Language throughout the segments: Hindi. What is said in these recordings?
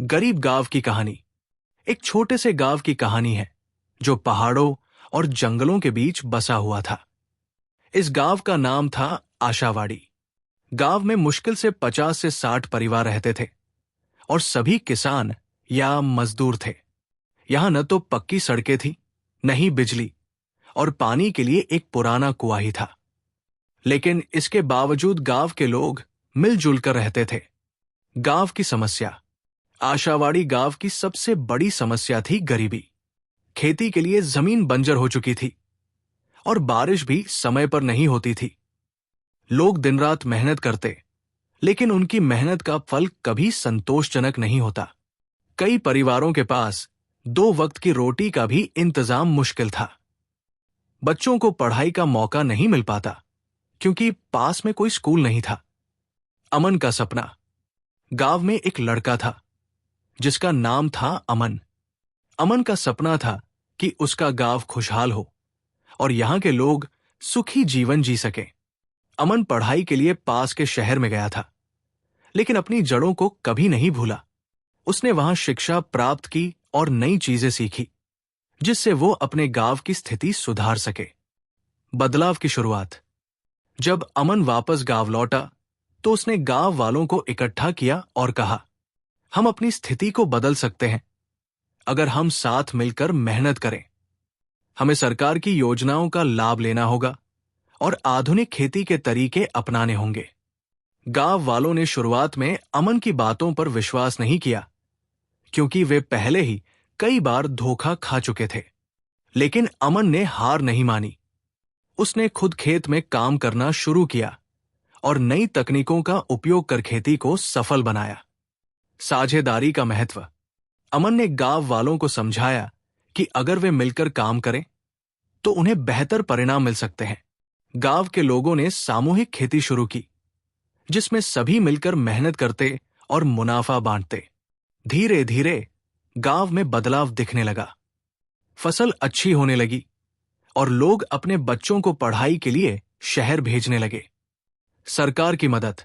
गरीब गांव की कहानी एक छोटे से गांव की कहानी है जो पहाड़ों और जंगलों के बीच बसा हुआ था। इस गांव का नाम था आशावाड़ी। गांव में मुश्किल से 50 से 60 परिवार रहते थे और सभी किसान या मजदूर थे। यहां न तो पक्की सड़कें थी, न ही बिजली, और पानी के लिए एक पुराना कुआं ही था। लेकिन इसके बावजूद गांव के लोग मिलजुल कर रहते थे। गांव की समस्या। आशावाड़ी गांव की सबसे बड़ी समस्या थी गरीबी। खेती के लिए जमीन बंजर हो चुकी थी और बारिश भी समय पर नहीं होती थी। लोग दिन रात मेहनत करते, लेकिन उनकी मेहनत का फल कभी संतोषजनक नहीं होता। कई परिवारों के पास 2 वक्त की रोटी का भी इंतजाम मुश्किल था। बच्चों को पढ़ाई का मौका नहीं मिल पाता क्योंकि पास में कोई स्कूल नहीं था। अमन का सपना। गांव में एक लड़का था जिसका नाम था अमन। अमन का सपना था कि उसका गांव खुशहाल हो और यहां के लोग सुखी जीवन जी सकें। अमन पढ़ाई के लिए पास के शहर में गया था, लेकिन अपनी जड़ों को कभी नहीं भूला। उसने वहां शिक्षा प्राप्त की और नई चीजें सीखी, जिससे वो अपने गांव की स्थिति सुधार सके। बदलाव की शुरुआत। जब अमन वापस गांव लौटा तो उसने गांव वालों को इकट्ठा किया और कहा, हम अपनी स्थिति को बदल सकते हैं अगर हम साथ मिलकर मेहनत करें। हमें सरकार की योजनाओं का लाभ लेना होगा और आधुनिक खेती के तरीके अपनाने होंगे। गांव वालों ने शुरुआत में अमन की बातों पर विश्वास नहीं किया क्योंकि वे पहले ही कई बार धोखा खा चुके थे। लेकिन अमन ने हार नहीं मानी। उसने खुद खेत में काम करना शुरू किया और नई तकनीकों का उपयोग कर खेती को सफल बनाया। साझेदारी का महत्व। अमन ने गांव वालों को समझाया कि अगर वे मिलकर काम करें तो उन्हें बेहतर परिणाम मिल सकते हैं। गांव के लोगों ने सामूहिक खेती शुरू की, जिसमें सभी मिलकर मेहनत करते और मुनाफा बांटते। धीरे धीरे गांव में बदलाव दिखने लगा। फसल अच्छी होने लगी और लोग अपने बच्चों को पढ़ाई के लिए शहर भेजने लगे। सरकार की मदद।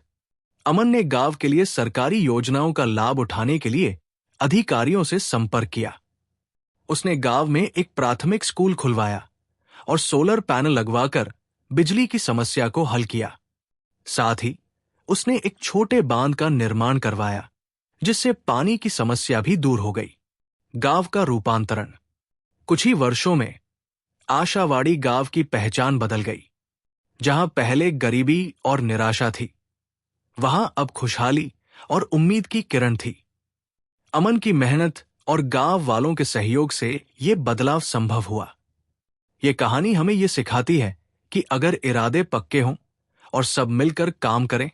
अमन ने गांव के लिए सरकारी योजनाओं का लाभ उठाने के लिए अधिकारियों से संपर्क किया। उसने गांव में एक प्राथमिक स्कूल खुलवाया और सोलर पैनल लगवाकर बिजली की समस्या को हल किया। साथ ही उसने एक छोटे बांध का निर्माण करवाया, जिससे पानी की समस्या भी दूर हो गई। गांव का रूपांतरण। कुछ ही वर्षों में आशावाड़ी गांव की पहचान बदल गई। जहां पहले गरीबी और निराशा थी, वहां अब खुशहाली और उम्मीद की किरण थी। अमन की मेहनत और गांव वालों के सहयोग से यह बदलाव संभव हुआ। यह कहानी हमें यह सिखाती है कि अगर इरादे पक्के हों और सब मिलकर काम करें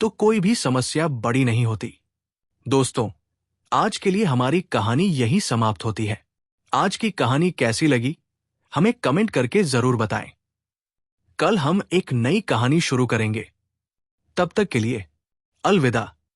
तो कोई भी समस्या बड़ी नहीं होती। दोस्तों, आज के लिए हमारी कहानी यही समाप्त होती है। आज की कहानी कैसी लगी हमें कमेंट करके जरूर बताएं। कल हम एक नई कहानी शुरू करेंगे। तब तक के लिए अलविदा।